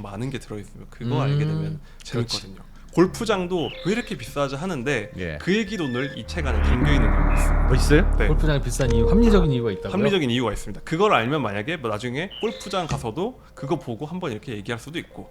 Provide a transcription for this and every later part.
많은 게 들어있으면 그거 알게 되면 재밌거든요. 골프장도 왜 이렇게 비싸지 하는데 예. 그 얘기도 늘 이 책 안에 담겨있는 이유가 있습니다. 뭐 있어요? 네. 골프장이 비싼 이유, 합리적인 이유가 있다고요? 합리적인 이유가 있습니다. 그걸 알면 만약에 뭐 나중에 골프장 가서도 그거 보고 한번 이렇게 얘기할 수도 있고.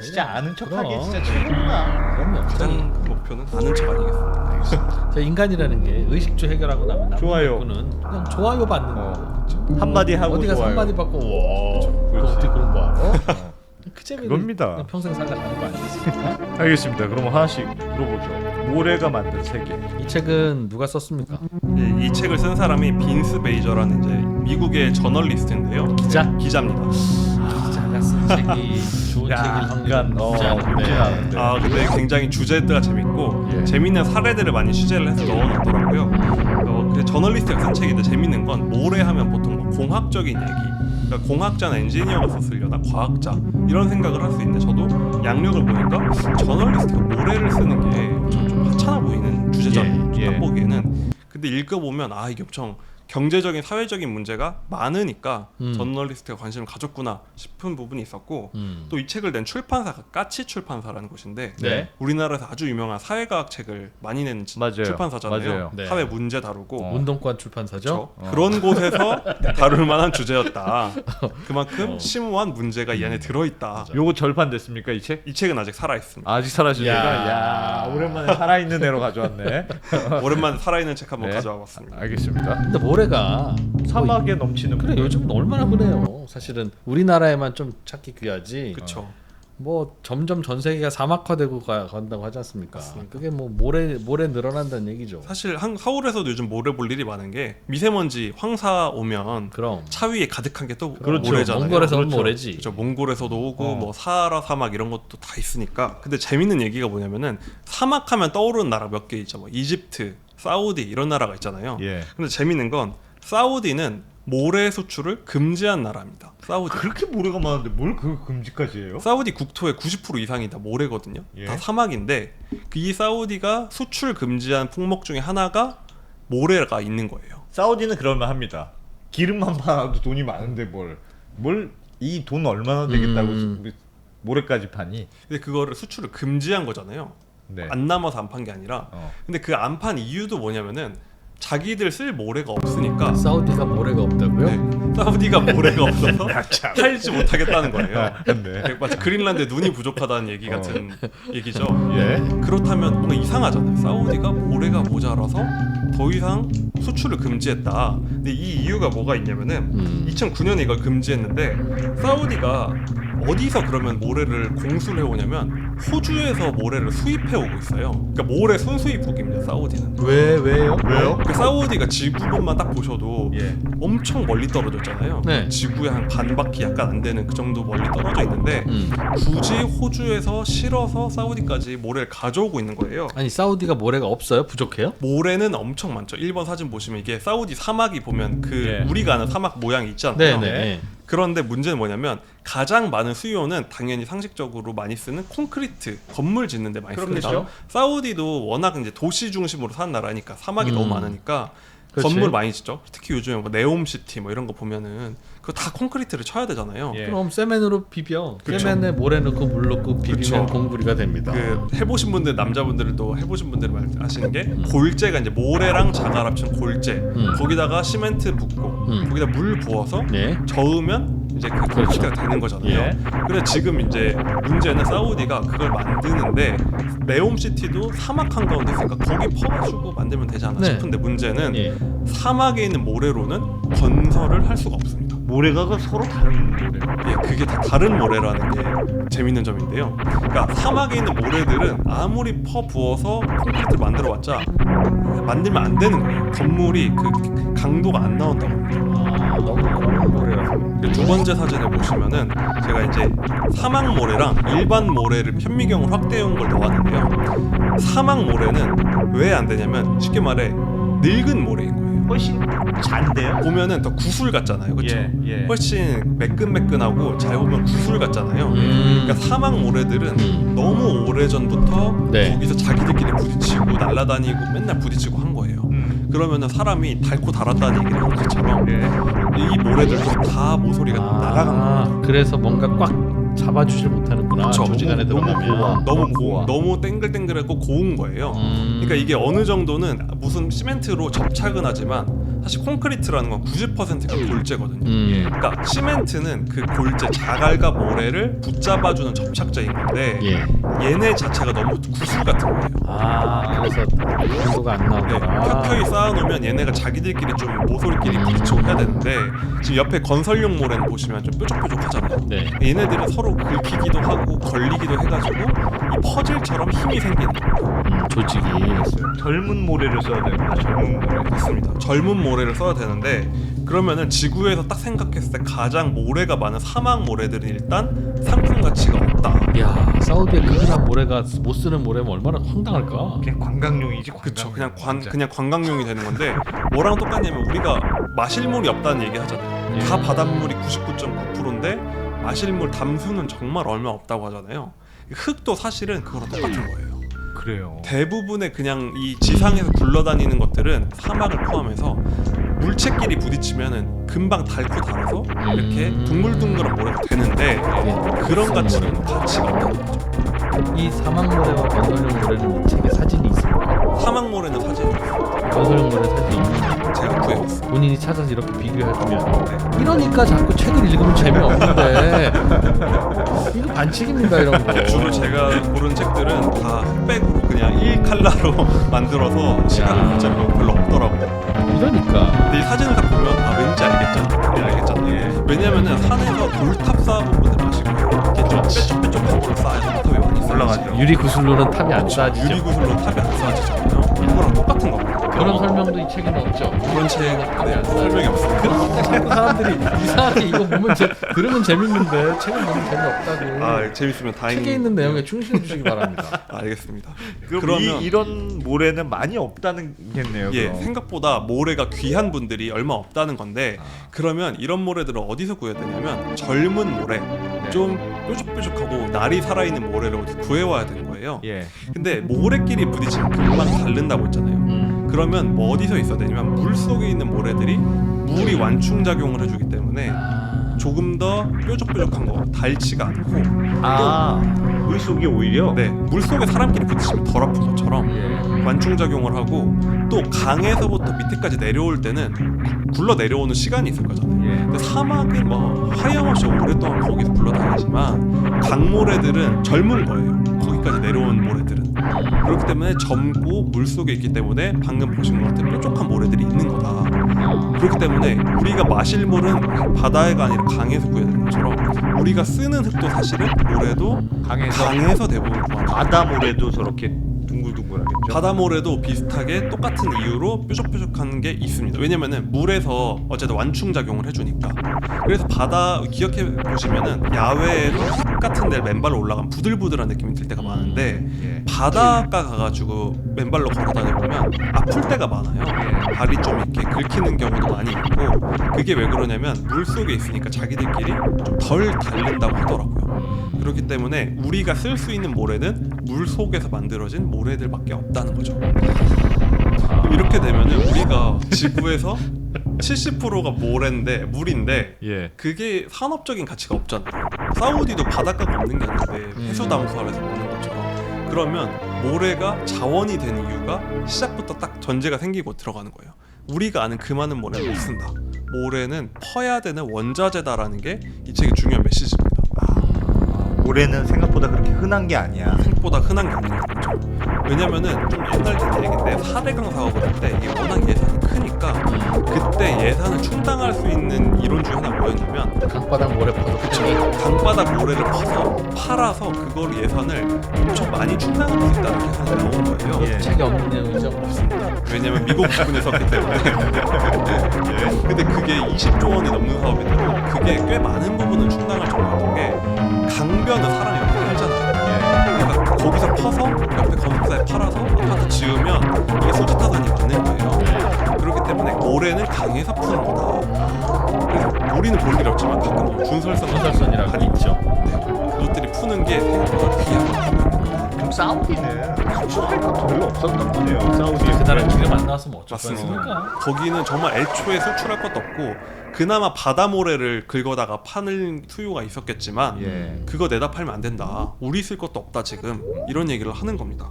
진짜 아는 척하기 그럼. 진짜 최고구나. 그럼요. 가장 큰 목표는 아는 척 아니겠습니까? 자, 인간이라는 게 의식주 해결하고 나면 남은 좋아요. 욕구는 그냥 좋아요 받는 거. 한마디 하고 어디 가서 좋아요. 한마디 받고 와, 그렇지. 어떻게 그런 거 알아? 그 재미를 그겁니다. 그냥 평생 살다 가는 거 아니겠습니까? 알겠습니다. 그럼 하나씩 들어보죠. 모래가 만든 세계. 이 책은 누가 썼습니까? 이 책을 쓴 사람이 빈스 베이저라는 이제 미국의 저널리스트인데요. 기자입니다. 기자가 쓴 책이 좋은 책일 확률은 높지 높진 않은데. 근데 굉장히 주제가 재밌고 예. 재밌는 사례들을 많이 취재를 해서 넣어놨더라고요. 그 저널리스트가 쓴 책인데 재밌는 건 모래하면 보통 뭐 공학적인 얘기, 그러니까 공학자나 엔지니어가 썼으려나 과학자 이런 생각을 할 수 있는데 저도 양력을 보니까 저널리스트가 모래를 쓰는 게 좀 하찮아 보이는 주제잖아요. 예. 딱 보기에는. 근데 읽어보면 이게 엄청 경제적인 사회적인 문제가 많으니까 저널리스트가 관심을 가졌구나 싶은 부분이 있었고 또 이 책을 낸 출판사가 까치 출판사라는 곳인데 네. 우리나라에서 아주 유명한 사회과학 책을 많이 내는 맞아요. 출판사잖아요. 맞아요. 네. 사회 문제 다루고 운동권 출판사죠. 그런 곳에서 다룰 만한 주제였다. 그만큼 심오한 문제가 이 안에 들어있다. 요거 절판 됐습니까 이 책? 이 책은 아직 살아있습니다. 아직 살아있으니까. 야. 야, 오랜만에 살아있는 애로 가져왔네. 오랜만에 살아있는 책 한번 네. 가져와 봤습니다. 알겠습니다. 근데 모래가 사막에 넘치는 그래 물을. 요즘은 얼마나 그래요. 사실은 우리나라에만 좀 찾기 귀하지. 그렇죠. 뭐 점점 전 세계가 사막화되고 간다고 하지 않습니까? 맞습니다. 그게 뭐 모래 늘어난다는 얘기죠. 사실 서울에서도 요즘 모래 볼 일이 많은 게 미세먼지 황사 오면 그럼 차 위에 가득한 게 또 그렇죠. 모래잖아요. 몽골에서 온 그렇죠. 모래지. 그렇죠. 몽골에서도 오고 뭐 사하라 사막 이런 것도 다 있으니까. 근데 재밌는 얘기가 뭐냐면은 사막하면 떠오르는 나라 몇 개 있죠. 뭐 이집트, 사우디 이런 나라가 있잖아요. 예. 근데 재밌는 건 사우디는 모래 수출을 금지한 나라입니다. 사우디. 그렇게 모래가 많은데 뭘 그 금지까지 해요? 사우디 국토의 90% 이상이 다 모래거든요. 예. 다 사막인데 이 사우디가 수출 금지한 품목 중에 하나가 모래가 있는 거예요. 사우디는 그럴만 합니다. 기름만 팔아도 돈이 많은데 뭘 이 돈 얼마나 되겠다고 모래까지 파니? 근데 그거를 수출을 금지한 거잖아요. 네. 안 남아서 안 판 게 아니라. 근데 그 안 판 이유도 뭐냐면은 자기들 쓸 모래가 없으니까. 사우디가 모래가 없다고요? 네, 사우디가 모래가 없어서 팔지 못하겠다는 거예요. 네. 마치 그린란드에 눈이 부족하다는 얘기 같은 얘기죠. 예. 그렇다면 뭔가 이상하잖아요. 사우디가 모래가 모자라서 더 이상 수출을 금지했다. 근데 이 이유가 뭐가 있냐면은 2009년에 이걸 금지했는데 사우디가 어디서 그러면 모래를 공수를 해오냐면 호주에서 모래를 수입해오고 있어요. 그러니까 모래 순수입국입니다. 사우디는. 왜요? 그 사우디가 지구본만 딱 보셔도 예. 엄청 멀리 떨어졌잖아요. 네. 지구의 한 반 바퀴 약간 안 되는 그 정도 멀리 떨어져 있는데 굳이 호주에서 실어서 사우디까지 모래를 가져오고 있는 거예요. 아니 사우디가 모래가 없어요? 부족해요? 모래는 엄청 많죠. 1번 사진 보시면 이게 사우디 사막이 보면 그 예. 우리가 아는 사막 모양이 있잖아요. 네네. 그런데 문제는 뭐냐면 가장 많은 수요는 당연히 상식적으로 많이 쓰는 콘크리트 건물 짓는 데 많이 씁니다. 그렇죠. 사우디도 워낙 이제 도시 중심으로 사는 나라니까 사막이 너무 많으니까 그렇지. 건물 많이 짓죠. 특히 요즘에 뭐 네옴시티 뭐 이런 거 보면은 그거 다 콘크리트를 쳐야 되잖아요. 예. 그럼 세멘으로 비벼. 그쵸. 세멘에 모래 넣고 물 넣고 비비면 그쵸. 공구리가 됩니다. 그 해보신 분들 남자분들도 해보신 분들이 말하시는 게 골재가 이제 모래랑 자갈 합친 골재 거기다가 시멘트 붓고 거기다 물 부어서 네. 저으면 이제 그 콘크리트가 되는 거잖아요. 예. 그래 지금 이제 문제는 사우디가 그걸 만드는데 네옴시티도 사막 한가운데 있으니까 거기 퍼가지고 만들면 되지 않나 네. 싶은데 문제는 예. 사막에 있는 모래로는 건설을 할 수가 없습니다. 모래가 서로 다른 모래요. 예, 그게 다 다른 모래라는 게 재밌는 점인데요. 그러니까 사막에 있는 모래들은 아무리 퍼 부어서 콘크리트를 만들어봤자 만들면 안 되는 거예요. 건물이 그 강도가 안 나온다고 합니다. 너무 고운 모래라서. 두 번째 사진을 보시면은 제가 이제 사막 모래랑 일반 모래를 현미경을 확대해온 걸 넣었는데요. 사막 모래는 왜 안 되냐면 쉽게 말해 늙은 모래인 거예요. 훨씬 잔데요? 보면은 더 구슬 같잖아요, 그렇죠? 예. 훨씬 매끈매끈하고 잘 보면 구슬 같잖아요. 그러니까 사막 모래들은 너무 오래 전부터 네. 거기서 자기들끼리 부딪히고 날아다니고 맨날 부딪히고 한 거예요. 그러면은 사람이 닳고 닳았다는 얘기를 하는 것처럼 예. 이 모래들도 다 모서리가 날아간 거예요. 그래서 뭔가 꽉 잡아주질 못하는구나. 그쵸. 조직 안에 너무 들어가면. 고와. 너무 너무 땡글땡글하고 고운 거예요. 그러니까 이게 어느 정도는 무슨 시멘트로 접착은 하지만 사실 콘크리트라는 건 90%가 골재거든요. 그러니까 시멘트는 그 골재 자갈과 모래를 붙잡아주는 접착제인 건데 예. 얘네 자체가 너무 구슬 같은 거예요. 아 그래서 강도가 안 네, 나오더라. 켜켜이 쌓아놓으면 얘네가 자기들끼리 좀 모서리끼리 부딪히고 해야 되는데 지금 옆에 건설용 모래는 보시면 좀 뾰족뾰족하잖아요. 네. 얘네들은 서로 긁히기도 하고 걸리기도 해가지고 이 퍼즐처럼 힘이 생기는 거예요. 조직이. 젊은 모래를 써야 되나? 젊은 모래. 맞습니다. 젊은 모래를 써야 되는데 그러면은 지구에서 딱 생각했을 때 가장 모래가 많은 사막 모래들은 일단 상품 가치가 없다. 야 사우디의 그 흔한 모래가 못 쓰는 모래면 얼마나 황당할까. 그냥 관광용이지. 그쵸. 관광용. 그냥 관광용이 되는 건데 뭐랑 똑같냐면 우리가 마실 물이 없다는 얘기 하잖아요. 다 바닷물이 99.9%인데 마실 물 담수는 정말 얼마 없다고 하잖아요. 흙도 사실은 그거랑 똑같은 거예요. 그래요. 대부분의 그냥 이 지상에서 굴러다니는 것들은 사막을 포함해서 물체끼리 부딪히면은 금방 닳고 닳아서 이렇게 둥글둥글한 모래가 되는데 그런 가치는 가치가 없다는 거죠. 이 사막 모래와 건설용 모래는 이 책에 사진이 있습니까? 사막 모래는 사진이 있어요. 건설용 모래 사진이 있는데 제가 구해왔어요. 본인이 찾아서 이렇게 비교해주면 이러니까 자꾸 책을 읽으면 재미없는데 이거 반칙입니다 이런 거. 주로 제가 고른 책들은 다 흑백으로 그냥 1칼라로 만들어서 시간을 붙잡는 거 별로 없더라고요. 이러니까 근데 이 사진을 딱 보면 아 왠지 알겠잖아요. 왜냐면은 산에서 돌탑 쌓아본 분들 아시고요. 이렇게 좀 뾰족뾰족한 걸로 쌓아야 탑이 많이 올라가죠. 유리 구슬로는 탑이 안 쌓아지죠. 유리구슬로 탑이 안 쌓아지잖아요. 그거랑 똑같은 겁니다. 그런 설명도 이 책에는 없죠. 그런 책 설명이 없습니다. 그러니까 자꾸 사람들이 이상하게 이거 보면 들으면 재밌는데 책은 보면 재미없다고. 아 재밌으면 다행히 책에 있는 내용에 충실해 주시기 바랍니다. 알겠습니다. 그럼 이런 모래는 많이 없다는 겠네요. 예, 그럼. 생각보다 모래가 귀한 분들이 얼마 없다는 건데 그러면 이런 모래들을 어디서 구해야 되냐면 젊은 모래, 좀 뾰족뾰족하고 날이 살아있는 모래를 어디 구해와야 되는 거예요. 예. 근데 모래끼리 부딪히면 금방 닳는다고 했잖아요. 그러면 뭐 어디서 있어야 되냐면 물 속에 있는 모래들이 물이 완충 작용을 해주기 때문에 조금 더 뾰족뾰족한 거 닳지가 않고 물 속이 오히려. 네, 물 속에 사람끼리 부딪히면 덜 아픈 것처럼 완충 작용을 하고 또 강에서부터 밑에까지 내려올 때는 굴러 내려오는 시간이 있을 거잖아요. 근데 사막은 뭐 하염없이 오랫동안 거기서 굴러다니지만 강모래들은 젊은 거예요. 거기까지 내려온 모래들은. 그렇기 때문에 젊고 물 속에 있기 때문에 방금 보신 것 같은 뾰족한 모래들이 있는 거다. 그렇기 때문에 우리가 마실 물은 바다가 아니라 강에서 구해야 되는 것처럼 우리가 쓰는 흙도 사실은 모래도 강에서 대부분 구하는 바다 모래도 저렇게 둥글둥글하겠죠. 바다 모래도 비슷하게 똑같은 이유로 뾰족뾰족한 게 있습니다. 왜냐면은 물에서 어쨌든 완충 작용을 해주니까. 그래서 바다 기억해 보시면은 야외에서 흙 같은 데 맨발로 올라가면 부들부들한 느낌이 들 때가 많은데 바닷가 가가지고 맨발로 걸어다녀 보면 아플 때가 많아요. 발이 좀 이렇게 긁히는 경우도 많이 있고 그게 왜 그러냐면 물 속에 있으니까 자기들끼리 좀 덜 닳는다고 하더라고요. 그렇기 때문에 우리가 쓸 수 있는 모래는 물 속에서 만들어진 모래들밖에 없다는 거죠. 이렇게 되면은 우리가 지구에서 70%가 모래인데 물인데 그게 산업적인 가치가 없잖아요. 사우디도 바닷가가 없는 게 아닌데 해수담수하면서 먹는 것처럼. 그러면 모래가 자원이 된 이유가 시작부터 딱 전제가 생기고 들어가는 거예요. 우리가 아는 그 많은 모래를 못 쓴다. 모래는 퍼야 되는 원자재다라는 게 이 책의 중요한 메시지입니다. 모래는 생각보다 그렇게 흔한 게 아니야. 생각보다 흔한 게 아닌 거죠. 왜냐면은 좀 옛날 된 얘기인데 4대강 사업을 할 때 이게 워낙 예산이 크니까 그때 예산을 충당할 수 있는 이론 중에 하나 뭐였냐면 강바닥 모래 퍼도 강바닥 모래를 퍼서 팔아서 그걸 예산을 엄청 많이 충당할 수 있다는 계산이 나온 거예요. 책에 없는 내용이죠. 없습니다. 왜냐면 미국 부분에 썼기 때문에. 근데 그게 20조 원이 넘는 사업인데도 그게 꽤 많은 부분을 충당할 정도였던 게 강변은 사람이 많이 살잖아요. 그러니까 거기서 퍼서 옆에 건설사에 팔아서 아파트 지으면 이게 수지타산이 많은 거예요. 그렇기 때문에 모래는 강에서 푸는 거다. 그래서 우리는 볼 일 없지만 가끔 뭐 준설선이라고 있죠. 그것들이 푸는 게 생각보다 귀하고 그럼 사우디는 수출할 것도 별로 없었던 거네요. 사우디 그 나라 기름 안 나왔으면 어쩔 맞습니다. 뻔했습니까? 거기는 정말 애초에 수출할 것도 없고 그나마 바다 모래를 긁어다가 파는 수요가 있었겠지만 예. 그거 내다 팔면 안 된다. 우리 쓸 것도 없다 지금. 이런 얘기를 하는 겁니다.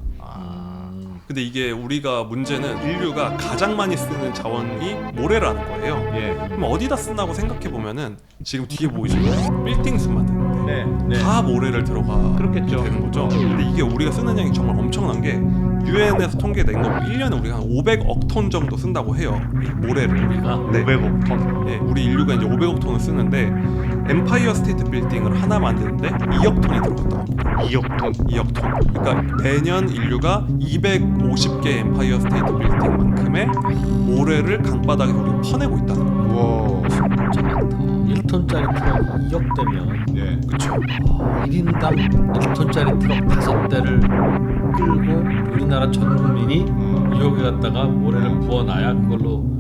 근데 이게 우리가 문제는 인류가 가장 많이 쓰는 자원이 모래라는 거예요. 예. 그럼 어디다 쓴다고 생각해 보면은 지금 뒤에 보이시는 빌딩 숲 만드는데 네. 다 모래를 들어가 그렇겠죠. 되는 거죠. 근데 이게 우리가 쓰는 양이 정말 엄청난 게 유엔에서 통계낸 거 1년에 우리가 한 500억 톤 정도 쓴다고 해요. 이 모래를. 우리가 네. 500억 톤. 네, 우리 인류가 이제 500억 톤을 쓰는데 엠파이어 스테이트 빌딩을 하나 만드는데 2억 톤이 들어간다고 합니다. 2억 톤. 2억 톤. 그러니까 매년 인류가 250개 엠파이어 스테이트 빌딩만큼의 모래를 강바닥에 우리가 퍼내고 있다는 거예요. 와. 진짜 많다. 1톤짜리 트럭 2억 대면 예. 그렇죠. 1인당 1톤짜리 트럭 5대를 끌고 우리나라 전 국민이 여기 갖다가 모래를 부어놔야 그걸로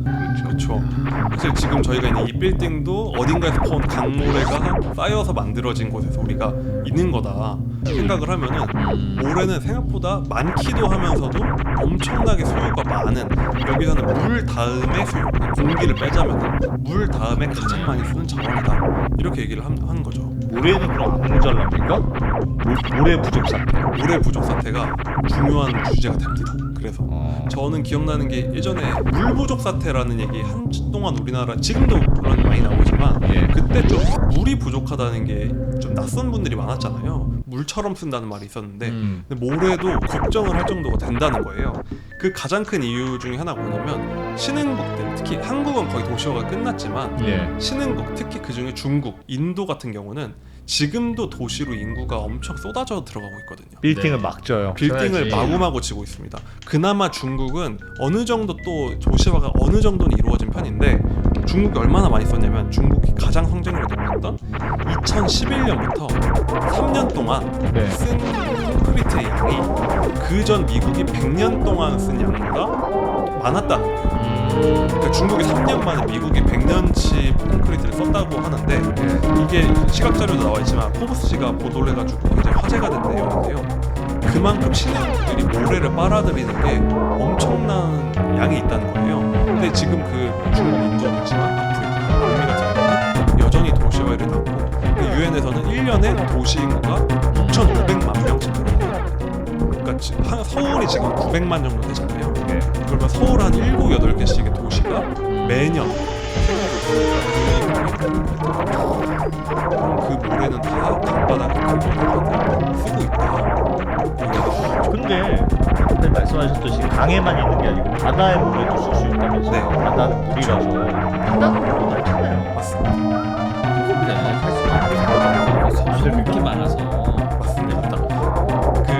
그렇죠. 사실 지금 저희가 있는 이 빌딩도 어딘가에서 퍼온 강모래가 쌓여서 만들어진 곳에서 우리가 있는 거다 생각을 하면은 모래는 생각보다 많기도 하면서도 엄청나게 소요가 많은, 여기서는 물 다음에 소요, 공기를 빼자면 물 다음에 가장 많이 쓰는 자원이다 이렇게 얘기를 하는 거죠. 모래는 그럼 안 모자랍니까? 모래 부족 사태. 모래 부족 사태가 중요한 주제가 됩니다. 그래서 저는 기억나는 게 예전에 물 부족 사태라는 얘기 한동안 우리나라, 지금도 물론 많이 나오지만 예. 그때 좀 물이 부족하다는 게 좀 낯선 분들이 많았잖아요. 물처럼 쓴다는 말이 있었는데 근데 모래도 걱정을 할 정도가 된다는 거예요. 그 가장 큰 이유 중에 하나가 뭐냐면 신흥국들, 특히 한국은 거의 도시화가 끝났지만 예. 신흥국, 특히 그중에 중국, 인도 같은 경우는 지금도 도시로 인구가 엄청 쏟아져 들어가고 있거든요. 빌딩을 네. 막 져요. 빌딩을 써야지. 마구마구 지고 있습니다. 그나마 중국은 어느 정도 또 도시화가 어느 정도는 이루어진 편인데, 중국이 얼마나 많이 썼냐면 중국이 가장 성장률이 높았던 2011년부터 3년 동안 네. 쓴 콘크리트의 양이 그전 미국이 100년 동안 쓴 양보다 많았다는 거예요. 그러니까 중국이 3년 만에 미국이 100년치 콘크리트를 썼다고 하는데, 이게 시각 자료도 나와 있지만 포브스지가 보도를 해가지고 굉장히 화제가 된 내용인데요. 그만큼 신흥국들이 모래를 빨아들이는 게 엄청난 양이 있다는 거예요. 근데 지금 그 중국, 인도는 있지만 아프리카, 남미 같은 경우는 여전히 도시화를 닫고, 유엔에서는 1년에 도시 인구가 6,500만 명씩 늘어나요. 그러니까 서울이 지금 900만 정도 되잖아요. 예. 그러면 서울 한 7, 8개씩의 도시가 매년 그 모래는 다 강바닥에 긁어내서 쓰고 있다. 근데 그때 말씀하셨듯이 강에만 있는 게 아니고 바다의 모래도 쓸 수 있다면서요. 네. 바다는 물이라서. 바다는 물도 많잖아요. 맞습니다. 그래 사실 소금기 많아서 맞습니다. 그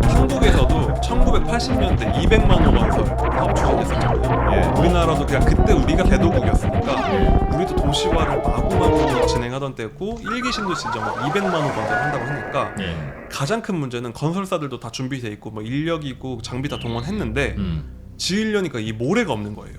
한국에서도 1980년대 200만 호 건설 사업 추진했었잖아요. 예. 우리나라도 그냥 그때 우리가 대도국이었으니까 우리도 도시화를 마구마구 진행하던 때고, 일기 신도시 이제 막 200만 호 건설한다고 하니까 가장 큰 문제는 건설사들도 다 준비돼 있고 뭐 인력이고 장비 다 동원했는데 지으려니까 이 모래가 없는 거예요.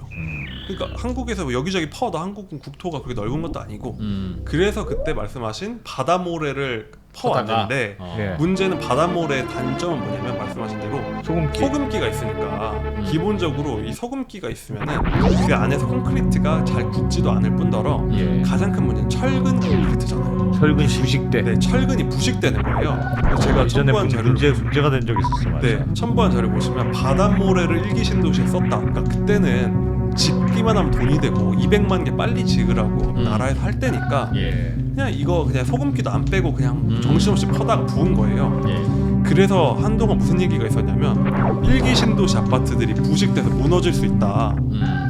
그러니까 한국에서 뭐 여기저기 퍼도 한국은 국토가 그렇게 넓은 것도 아니고 그래서 그때 말씀하신 바다모래를 퍼왔는데 예. 문제는 바다모래의 단점은 뭐냐면 말씀하신 대로 소금기. 소금기가 있으니까 기본적으로 이 소금기가 있으면은 그 안에서 콘크리트가 잘 굳지도 않을 뿐더러 예. 가장 큰 문제는 철근 콘크리트잖아요. 철근 부식대. 네, 철근이 부식되는 거예요. 그래서 제가 이전에 첨부한 자료를 문제가 된 적이 있었어요. 맞아요. 네, 첨부한 자료 보시면 바닷모래를 일기 신도시에 썼다. 그러니까 그때는 짓기만 하면 돈이 되고 200만 개 빨리 지으라고 나라에서 할 때니까 예. 그냥 이거 그냥 소금기도 안 빼고 그냥 정신없이 퍼다가 부은 거예요. 예. 그래서 한동안 무슨 얘기가 있었냐면 일기 신도시 아파트들이 부식돼서 무너질 수 있다.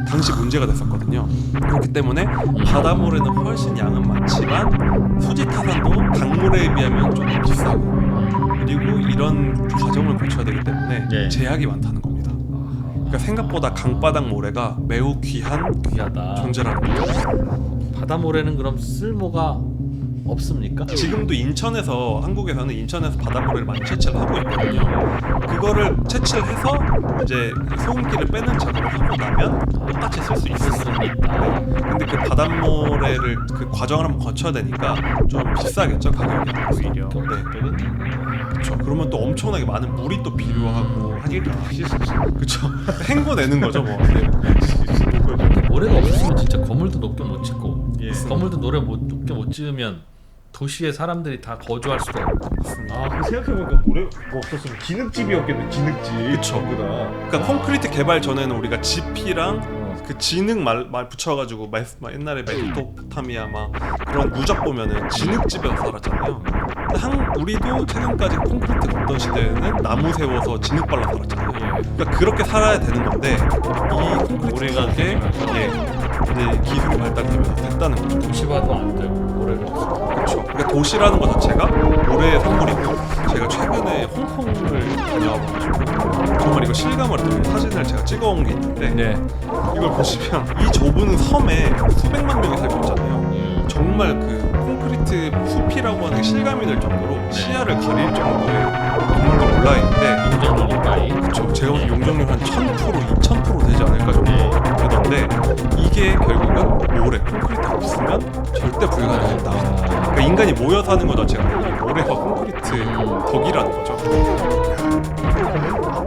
당시 문제가 됐었거든요. 그렇기 때문에 바닷모래는 훨씬 양은 많지만 수지타산도 강모래에 비하면 조금 비싸고, 그리고 이런 과정을 거쳐야 되기 때문에 네. 제약이 많다는 겁니다. 그러니까 생각보다 강바닥 모래가 매우 귀한 귀하다. 존재라는 거죠. 바다모래는 그럼 쓸모가 없습니까? 지금도 인천에서, 한국에서는 인천에서 바닷모래를 많이 채취를 하고 있거든요. 그거를 채취를 해서 이제 소금기를 빼는 작업을 하고 나면 똑같이 쓸 수 있을 수는 있다. 근데 그 바닷모래를 그 과정을 한번 거쳐야 되니까 좀 비싸겠죠, 가격이. 오히려. 네. 그렇죠. 그러면 또 엄청나게 많은 물이 또 필요하고 하니까. 그렇죠. 헹궈내는 거죠, 뭐. 네. 거죠. 근데 모래가 없으면 진짜 건물도 높게 못 짓고 예. 건물도 높게 못 지으면 도시에 사람들이 다 거주할 수가 없고. 아, 그 생각해보니까 모래가 없었으면 진흙집이었겠네. 진흙집. 그쵸. 전부 다. 그러니까 콘크리트 개발 전에는 우리가 지피랑 그 진흙 말 붙여가지고 막 옛날에 메소포타미아 막 그런 유적 보면은 진흙집에서 살았잖아요. 근데 우리도 최근까지 콘크리트가 없던 시대에는 나무 세워서 진흙 발라 살았잖아요. 그러니까 그렇게 살아야 되는 건데 이 콘크리트 덕에 이제 기술이 발달되면서 됐다는 거죠. 도시화도 안 되고 모래가 없어. 그렇죠. 그러니까 도시라는 것 자체가 모래의 산물이고 제가 최근에 홍콩을 다녀와가지고 정말 이거 실감을 했던 사진을 제가 찍어온 게 있는데 네. 이걸 보시면 이 좁은 섬에 수백만 명이 살고 있잖아요. 정말 그 콘크리트 숲이라고 하는 게 실감이 될 정도로 시야를 가릴 정도의 건물들이 올라 있는데 용적률 가까이. 그렇죠. 제가 보기엔 용적률 한 1000%, 2000% 되지 않을까 정도 되던데 이게 결국은 모래, 콘크리트가 없으면 절대 불가능하다. 그러니까 인간이 모여 사는 것 자체가 모래와 콘크리트 덕이라는 거죠.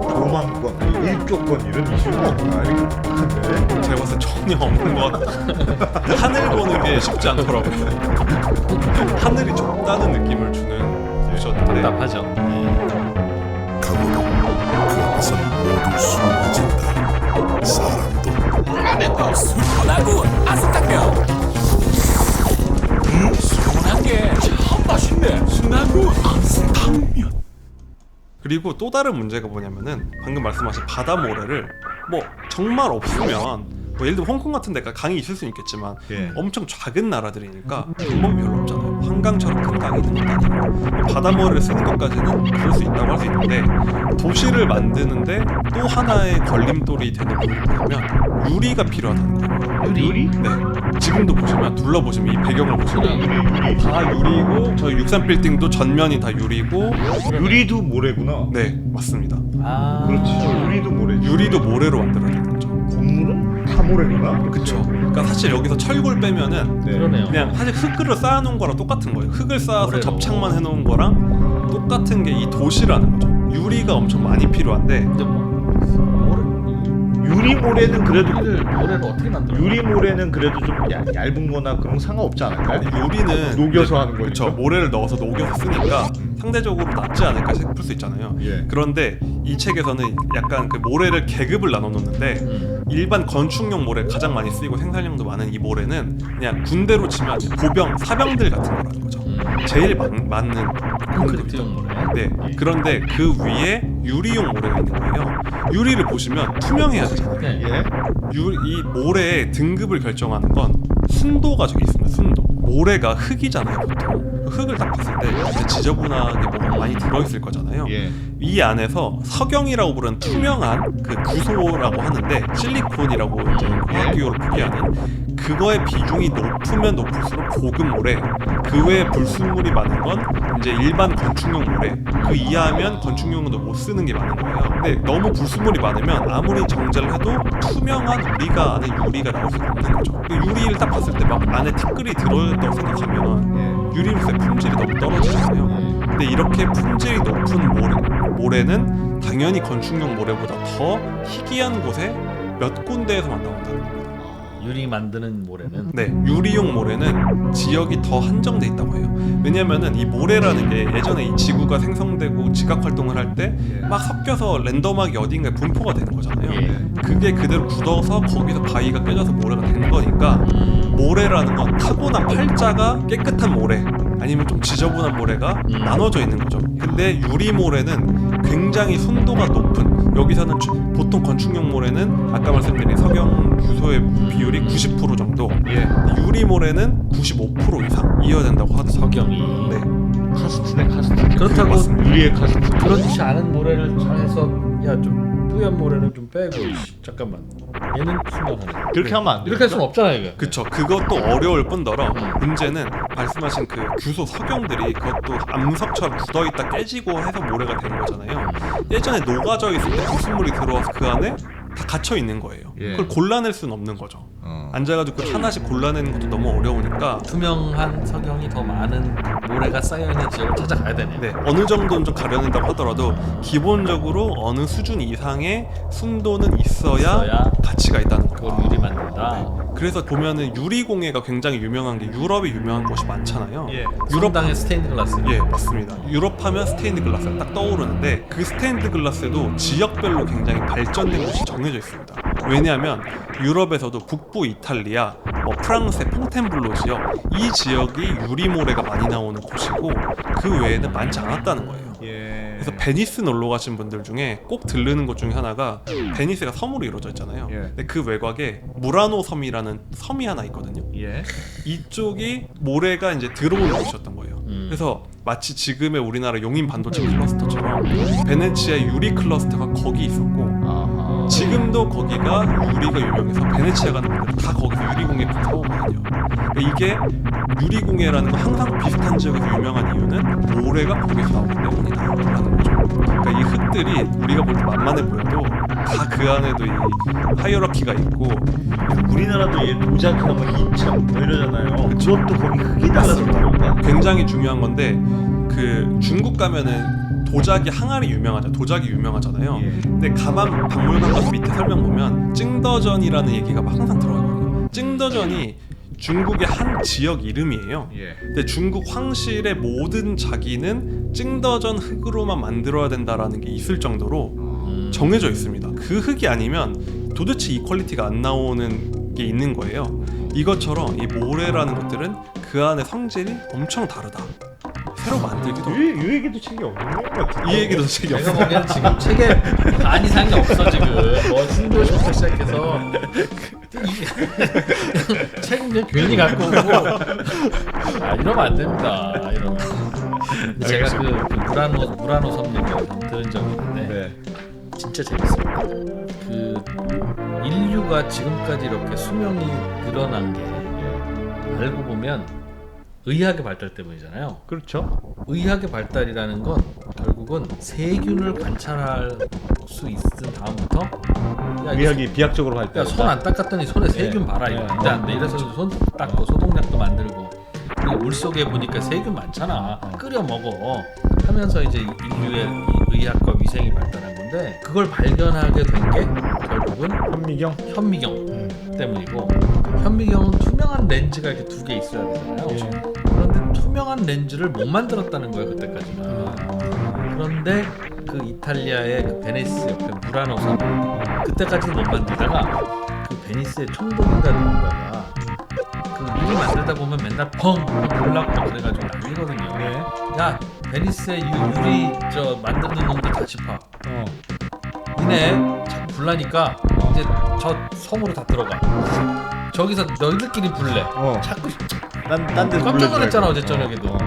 조망권, 일조권 이런 이슈가 없나 이렇게. 제가 봤을 때 전혀 없는 것 같아요. 하늘 보는 게 쉽지 않더라고요. 하늘이 좁다는 느낌을 주는 곳이었는데 답답하죠. 가보도 그 앞에선 모두 수고진다. 사람도 순하고 아삭하며 순한 게 참 맛있네. 순하고 아삭하면 그리고 또 다른 문제가 뭐냐면은 방금 말씀하신 바다 모래를 뭐 정말 없으면 뭐 예를 들어 홍콩 같은 데가 강이 있을 수는 있겠지만 예. 엄청 작은 나라들이니까 방법이 별로 없잖아요. 한강처럼 큰 강이 있는 것도 아니고 바다 모래를 쓰는 것까지는 그럴 수 있다고 할 수 있는데 도시를 만드는데 또 하나의 걸림돌이 되는 부분이 뭐냐면 유리가 필요하다는 거예요. 유리? 네. 지금도 보시면 둘러보시면 이 배경을 보시면 다 유리고 저희 63 빌딩도 전면이 다 유리고 유리도 모래구나. 네 맞습니다. 아. 그렇지. 유리도 모래. 유리도 모래로 만들어야 되는 거죠. 건물은 다 모래구나. 그쵸. 그러니까 사실 여기서 철골 빼면은 네. 그러네요. 그냥 사실 흙을 쌓아놓은 거랑 똑같은 거예요. 흙을 쌓아서 모래로. 접착만 해놓은 거랑 똑같은 게 이 도시라는 거죠. 유리가 엄청 많이 필요한데 근데 뭐 유리 모래는 그래도 유리를 모래로 어떻게 만들어? 유리 모래는 그래도 좀 얇은 거나 그런 거 상관없지 않을까요? 유리는 녹여서 하는 거니까. 그쵸. 모래를 넣어서 녹여서 쓰니까 상대적으로 낫지 않을까 싶을 수 있잖아요. 예. 그런데 이 책에서는 약간 그 모래를 계급을 나눠 놓는데 일반 건축용 모래 가장 많이 쓰이고 생산량도 많은 이 모래는 그냥 군대로 치면 보병, 사병들 같은 거라는 거죠. 제일 많은 콘크리트용 모래. 네. 그런데 그 위에 유리용 모래가 있는 거예요. 유리를 보시면 투명해야 되잖아요. 네. 예. 이 모래의 등급을 결정하는 건 순도가 저기 있습니다. 순도. 모래가 흙이잖아요, 보통. 그 흙을 딱 봤을 때 이제 지저분하게 뭐가 많이 들어있을 거잖아요. 예. 이 안에서 석영이라고 부르는 투명한 그 구소라고 하는데 실리콘이라고 이제 화학기호로 표기하는 그거의 비중이 높으면 높을수록 고급 모래, 그 외에 불순물이 많은 건 이제 일반 건축용 모래, 그 이하면 건축용으로 못 쓰는 게 많은 거예요. 근데 너무 불순물이 많으면 아무리 정제를 해도 투명한 우리가 아는 유리가 나올 수가 없는 거죠. 그 유리를 딱 봤을 때 막 안에 티끌이 들어있다고 생각하면 유리로서의 품질이 너무 떨어지잖아요. 근데 이렇게 품질이 높은 모래는 당연히 건축용 모래보다 더 희귀한 곳에 몇 군데에서만 나온다는 겁니다. 유리 만드는 모래는 네, 유리용 모래는 지역이 더 한정돼 있다고 해요. 왜냐면은 이 모래라는 게 예전에 이 지구가 생성되고 지각 활동을 할 때 막 섞여서 랜덤하게 어딘가에 분포가 되는 거잖아요. 그게 그대로 굳어서 거기서 바위가 깨져서 모래가 되는 거니까 모래라는 건 타고난 팔자가 깨끗한 모래 아니면 좀 지저분한 모래가 나눠져 있는 거죠. 근데 유리 모래는 굉장히 순도가 높은, 여기서는 보통 건축용 모래는 아까 말씀드린 석영 유소의 비율이 90% 정도, 유리 모래는 95% 이상 이어야 된다고 하더라고요. 석영이. 네. 카스트네 카스트. 그렇다고 맞습니다. 유리의 카스트. 그렇지 않은 모래를 상해서 야 좀 뿌연 모래는 좀 빼고 잠깐만 얘는 투명하네. 그렇게 하면 안 돼. 이렇게 할 수는 없잖아요 이거. 그쵸. 그것도 어려울 뿐더러 문제는 말씀하신 그 규소 석영들이 그것도 암석처럼 굳어있다 깨지고 해서 모래가 되는 거잖아요. 예전에 녹아져 있을 때 불순물이 들어와서 그 안에 다 갇혀 있는 거예요. 예. 그걸 골라낼 수는 없는 거죠. 앉아가지고 그 하나씩 골라내는 것도 너무 어려우니까 투명한 석영이 더 많은 모래가 쌓여있는 지역을 찾아가야 되네요. 네, 어느 정도는 좀 가려낸다고 하더라도 기본적으로 어느 수준 이상의 순도는 있어야 가치가 있다는 거예요. 그걸 미리 만든다. 그래서 보면은 유리공예가 굉장히 유명한 게 유럽이 유명한 곳이 많잖아요. 예. 유럽당의 스테인드 글라스. 예, 맞습니다. 유럽 하면 스테인드 글라스가 딱 떠오르는데 그 스테인드 글라스도 지역별로 굉장히 발전된 곳이 정해져 있습니다. 왜냐하면 유럽에서도 북부 이탈리아, 프랑스의 퐁텐블로 지역, 이 지역이 유리모래가 많이 나오는 곳이고 그 외에는 많지 않았다는 거예요. 예. 그래서 베니스 놀러 가신 분들 중에 꼭 들르는 곳 중에 하나가 베니스가 섬으로 이루어져 있잖아요. 예. 근데 그 외곽에 무라노 섬이라는 섬이 하나 있거든요. 예. 이쪽이 모래가 이제 들어오는 곳이었던 거예요. 그래서 마치 지금의 우리나라 용인 반도체 클러스터처럼 베네치아 유리 클러스터가 거기 있었고 지금도 거기가 유리가 유명해서 베네치아 가는 분들 다 거기서 유리공예품 사오거든요. 그러니까 이게 유리공예라는 건 항상 비슷한 지역에서 유명한 이유는 모래가 거기서 나오기 때문이다라는 거죠. 그러니까 이 흙들이 우리가 볼 때 만만해 보여도 다 그 안에도 이 하이어러키가 있고 우리나라도 얘 도자기하면 인천 뭐 이러잖아요. 그것도 거기 흙이 달라서 그런가? 굉장히 중요한 건데 그 중국 가면은 도자기 항아리 도자기 유명하잖아요. 예. 근데 가만 박물관 가서 밑에 설명 보면 찡더전이라는 얘기가 막 항상 들어가거든요. 찡더전이 중국의 한 지역 이름이에요. 예. 근데 중국 황실의 모든 자기는 찡더전 흙으로만 만들어야 된다라는 게 있을 정도로 정해져 있습니다. 그 흙이 아니면 도대체 이 퀄리티가 안 나오는 게 있는 거예요. 이것처럼 이 모래라는 것들은 그 안에 성질이 엄청 다르다. 새로 만들기도 이 얘기도 책이 없는 것 같아. 이 얘기도 책이 내가 없어요. 보기에는 지금 책에 반 이상이 없어 지금. 신도시부터 시작해서 책은 그냥 괜히 갖고 오고 이러면 안 됩니다. 이러면. 근데 제가 그 무라노 섬 얘기를 좀 들은 적이 있는데 네. 진짜 재밌습니다. 그 인류가 지금까지 이렇게 수명이 늘어난 게 알고 보면 의학의 발달 때문이잖아요. 그렇죠. 의학의 발달이라는 건 결국은 세균을 관찰할 수 있은 다음부터 의학이 비약적으로 발달. 손 안 닦았더니 손에 세균 봐라 이거 안돼 안돼 이래서 손 닦고 소독약도 만들고 그리고 물 속에 보니까 세균 많잖아 끓여 먹어 하면서 이제 인류의 이 의학과 위생이 발달한 건데 그걸 발견하게 된 게 결국은 현미경 때문이고 현미경은 투명한 렌즈가 이렇게 두 개 있어야 되잖아요. 그런데 투명한 렌즈를 못 만들었다는 거예요 그때까지는. 그런데 그 이탈리아의 그 베니스 옆에 무라노 섬 그때까지는 못 만들다가 그 베니스의 총독인가 누군가가 그 유리 만들다 보면 맨날 펑 불나고 그래가지고 난리거든요. 야 베니스의 유리 저 만드는 놈들 다 짚어. 니네 자꾸 불나니까 이제 저 섬으로 다 들어가. 저기서 너희들끼리 불래. 자꾸 딴 데서 깜짝 놀랐잖아 어제 저녁에도.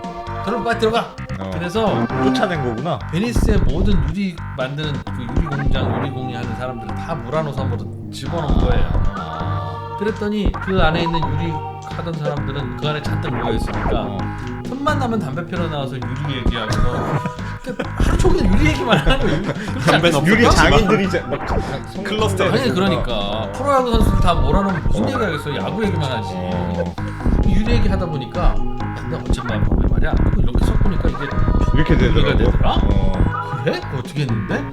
빨리 들어가. 그래서 쫓아낸 거구나. 베니스의 모든 유리 만드는 그 유리 공장, 유리 공예하는 사람들을 다 무라노 섬으로 집어넣은 거예요. 그랬더니 그 안에 있는 유리 하던 사람들은 그 안에 잔뜩 모여 있으니까 틈만 나면 담배 피러 나와서 유리 얘기하면서 하루 종일 유리 얘기만 하는 거예요. 담배는 없을까? 유리 장인들이 막 클러스터 아니 그러니까 프로야구 선수들 다 몰아놓으면 무슨 얘기하겠어. 야구 얘기만 하지. 유리 얘기 하다 보니까 근데 어쨌든 보면 말이야 이거 이렇게 섞으니까 이게 이렇게 유리가 되더라고. 되더라? 그래? 그거 어떻게 했는데?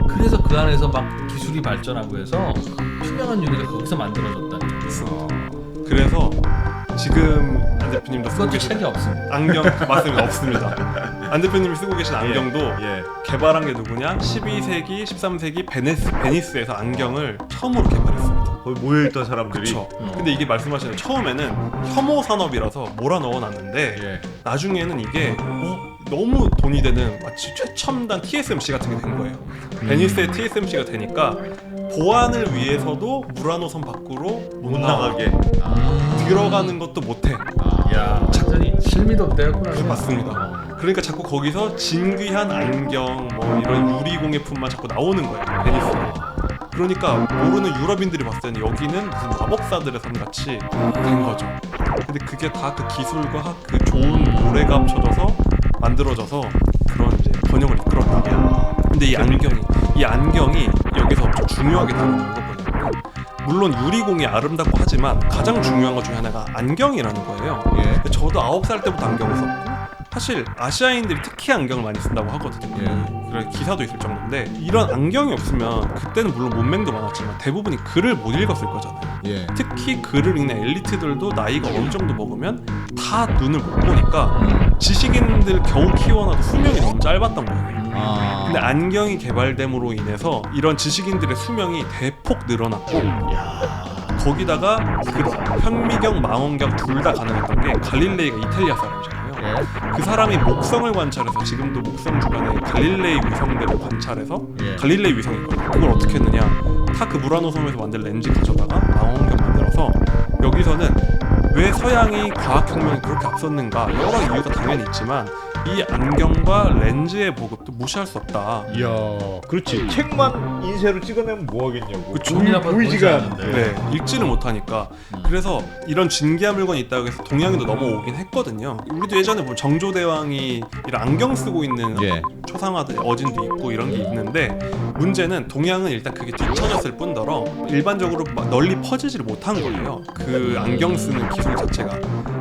그래서 그 안에서 막 기술이 발전하고 해서 투명한 유리가 거기서 만들어졌다는 거예요. 그래서 지금 안 대표님도 쓰고 그것도 계신 책이 없습니다. 안경 맞습니다. 없습니다. 안 대표님이 쓰고 계신 안경도 예. 개발한 게 누구냐? 12세기, 13세기 베니스에서 안경을 처음으로 개발했습니다. 거기 모여있던 사람들이. 그렇죠. 근데 이게 말씀하시는 처음에는 혐오 산업이라서 몰아 넣어놨는데 예. 나중에는 이게 너무 돈이 되는 마치 최첨단 TSMC 같은 게 된 거예요. 베니스의 TSMC가 되니까 보안을 위해서도 무라노 섬 밖으로 못 나가게. 들어가는 것도 못해. 야, 완전히 실미도 없대였구나. 네, 맞습니다. 그러니까 자꾸 거기서 진귀한 안경, 뭐 이런 유리공예품만 자꾸 나오는 거예요. 베니스. 그러니까 모르는 유럽인들이 봤을 때는 여기는 무슨 마법사들의 섬 같이 된 거죠. 근데 그게 다 그 기술과 그 좋은 모래가 합쳐져서 만들어져서 그런 이제 번영을 이끌었다. 근데 이 안경이 여기서 엄청 중요하게 다루는 거 뭐냐면 물론 유리공이 아름답고 하지만 가장 중요한 것 중에 하나가 안경이라는 거예요. 예. 저도 9살 때부터 안경을 썼고 사실 아시아인들이 특히 안경을 많이 쓴다고 하거든요. 그래 기사도 있을 정도인데 이런 안경이 없으면 그때는 물론 문맹도 많았지만 대부분이 글을 못 읽었을 거잖아요. 예. 특히 글을 읽는 엘리트들도 나이가 어느 정도 먹으면 다 눈을 못 보니까 지식인들 겨우 키워놔도 수명이 너무 짧았던 거예요. 아. 근데 안경이 개발됨으로 인해서 이런 지식인들의 수명이 대폭 늘어났고 거기다가 그 현미경, 망원경 둘 다 가능했던 게 갈릴레이가 이탈리아 사람이잖아요. 예. 그 사람이 목성을 관찰해서 지금도 목성 주변에 갈릴레이 위성들을 관찰해서 예. 갈릴레이 위성이거든요. 그걸 어떻게 했느냐? 타그 무라노 섬에서 만든 렌즈 가져다가 망원경 만들어서 여기서는 왜 서양이 과학혁명이 그렇게 앞섰는가 여러 이유가 당연히 있지만 이 안경과 렌즈의 보급도 무시할 수 없다. 이야, 그렇지. 책만 인쇄로 찍어내면 뭐 하겠냐고. 그쵸. 보이지가 보이지 않는데. 네, 읽지를 못하니까 그래서 이런 진귀한 물건이 있다고 해서 동양에도 넘어오긴 했거든요. 우리도 예전에 보면 정조대왕이 이런 안경 쓰고 있는 예. 초상화들 어진도 있고 이런 게 있는데 문제는 동양은 일단 그게 뒤처졌을 뿐더러 일반적으로 막 널리 퍼지지를 못한 거예요. 그 안경 쓰는 기술 자체가.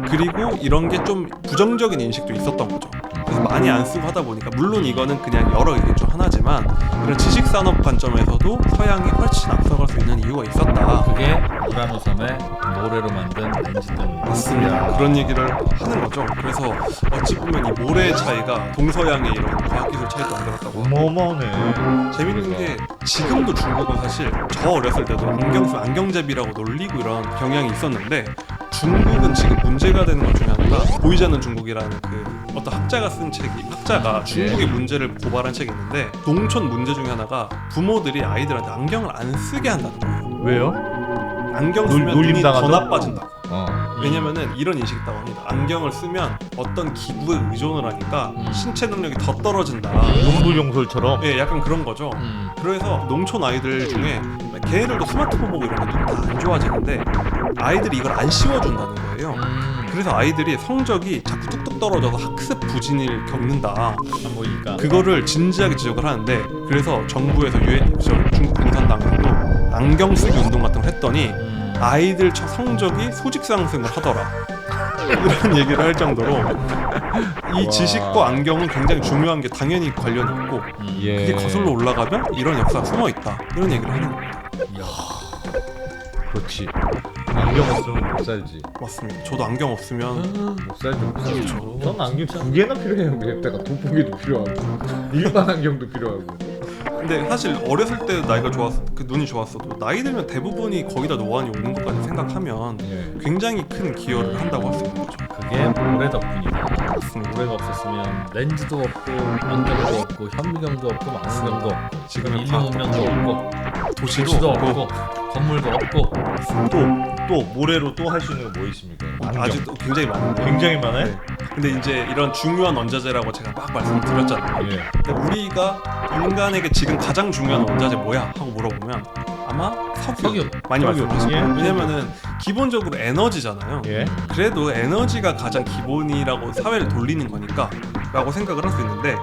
그리고 이런 게 좀 부정적인 인식도 있었던 거죠. 그래서 많이 안 쓰고 하다 보니까 물론 이거는 그냥 여러 의견 중 하나지만 그런 지식산업 관점에서도 서양이 훨씬 앞서갈 수 있는 이유가 있었다. 그게 무라노 섬의 모래로 만든 렌즈 때문에. 맞습니다. 그런 얘기를 하는 거죠. 그래서 어찌 보면 이 모래의 차이가 동서양의 이런 과학기술 차이도 만들었다고. 어마어마하네. 재밌는 게 지금도 중국은 사실 저 어렸을 때도 안경제비라고 놀리고 이런 경향이 있었는데 중국은 지금 문제가 되는 것 중에 하나가 보이지 않는 중국이라는 그 어떤 학자가 중국의 문제를 고발한 책이 있는데 농촌 문제 중에 하나가 부모들이 아이들한테 안경을 안 쓰게 한다는 거예요. 왜요? 안경 쓰면 눈이 더 놀림당하죠? 나빠진다고. 어. 왜냐면은 이런 인식이 있다고 합니다. 안경을 쓰면 어떤 기부에 의존을 하니까 신체 능력이 더 떨어진다. 용불용설처럼. 예, 약간 그런 거죠. 그래서 농촌 아이들 중에 걔네들도 스마트폰 보고 이런 게 다 안 좋아지는데 아이들이 이걸 안 씌워준다는 거예요. 그래서 아이들이 성적이 자꾸 뚝뚝 떨어져서 학습 부진을 겪는다. 안 보이니까. 그거를 진지하게 지적을 하는데 그래서 정부에서 중국 공산당에서도 안경 쓰기 운동 같은 걸 했더니 아이들 성적이 수직 상승을 하더라. 이런 얘기를 할 정도로 이 지식과 안경은 굉장히 중요한 게 당연히 관련이 있고 예. 그게 거슬러 올라가면 이런 역사가 숨어 있다. 이런 얘기를 하는 겁니다. 그렇지. 안경 없으면 못 살지. 맞습니다. 저도 안경 없으면 못 살지, 못 살지. 전 안경 2개나 필요해요. 그때가 돋보기도 필요하고 일반 안경도 필요하고. 근데 사실 어렸을 때 나이가 그 눈이 좋았어도 나이 들면 대부분이 거기다 노안이 오는 것까지 생각하면 예. 굉장히 큰 기여를 한다고 할 수 있는 거죠. 그게 모래 덕분이다. 맞습니다. 모래가 없었으면 렌즈도 없고 안경도 없고 현미경도 없고 망원경도 없고 지금 인공운명도 없고 도시도 없고 건물도 없고 또 모래로 또 할 수 있는 거 뭐 있습니까? 안경. 아직도 굉장히 많은데 굉장히 많아요? 네. 근데 이제 이런 중요한 원자재라고 제가 막 말씀을 드렸잖아요. 예. 근데 우리가 인간에게 지금 가장 중요한 원자재 뭐야? 하고 물어보면 석유 많이 석유. 말씀하시죠. 예. 왜냐면은 기본적으로 에너지잖아요. 예. 그래도 에너지가 가장 기본이라고 사회를 돌리는 거니까 라고 생각을 할 수 있는데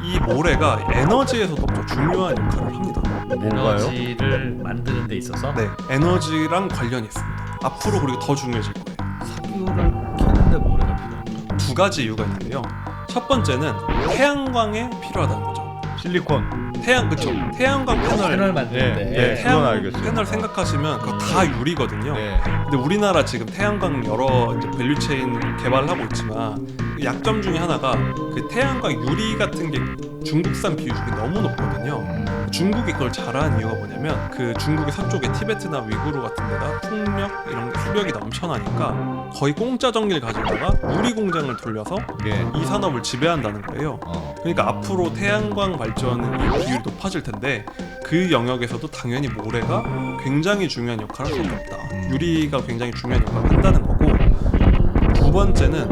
이 모래가 에너지에서도 엄청 중요한 역할을 합니다. 에너지를 만드는 데 있어서 네, 에너지랑 관련이 있습니다. 앞으로 그리고 더 중요해질 거예요. 석유를 캐는데 모래가 필요합니다. 두 가지 이유가 있는데요. 첫 번째는 태양광에 필요하다는 거죠. 실리콘. 태양광 패널 만드는데 예. 그건 태양 알겠어요. 패널 생각하시면 그거 다 유리거든요. 네. 근데 우리나라 지금 태양광 여러 이제 밸류체인 개발하고 있지만 그 약점 중에 하나가 그 태양광 유리 같은 게 중국산 비율이 너무 높거든요. 중국이 그걸 잘하는 이유가 뭐냐면 그 중국의 서쪽에 티베트나 위구르 같은 데가 풍력 이런 수력이 넘쳐나니까 거의 공짜 전기를 가져다가 유리 공장을 돌려서 예. 이 산업을 지배한다는 거예요. 그러니까 앞으로 태양광 발전은 이 비율이 높아질 텐데 그 영역에서도 당연히 모래가 굉장히 중요한 역할을 할 수밖에 없다. 유리가 굉장히 중요한 역할을 한다는 거고 두 번째는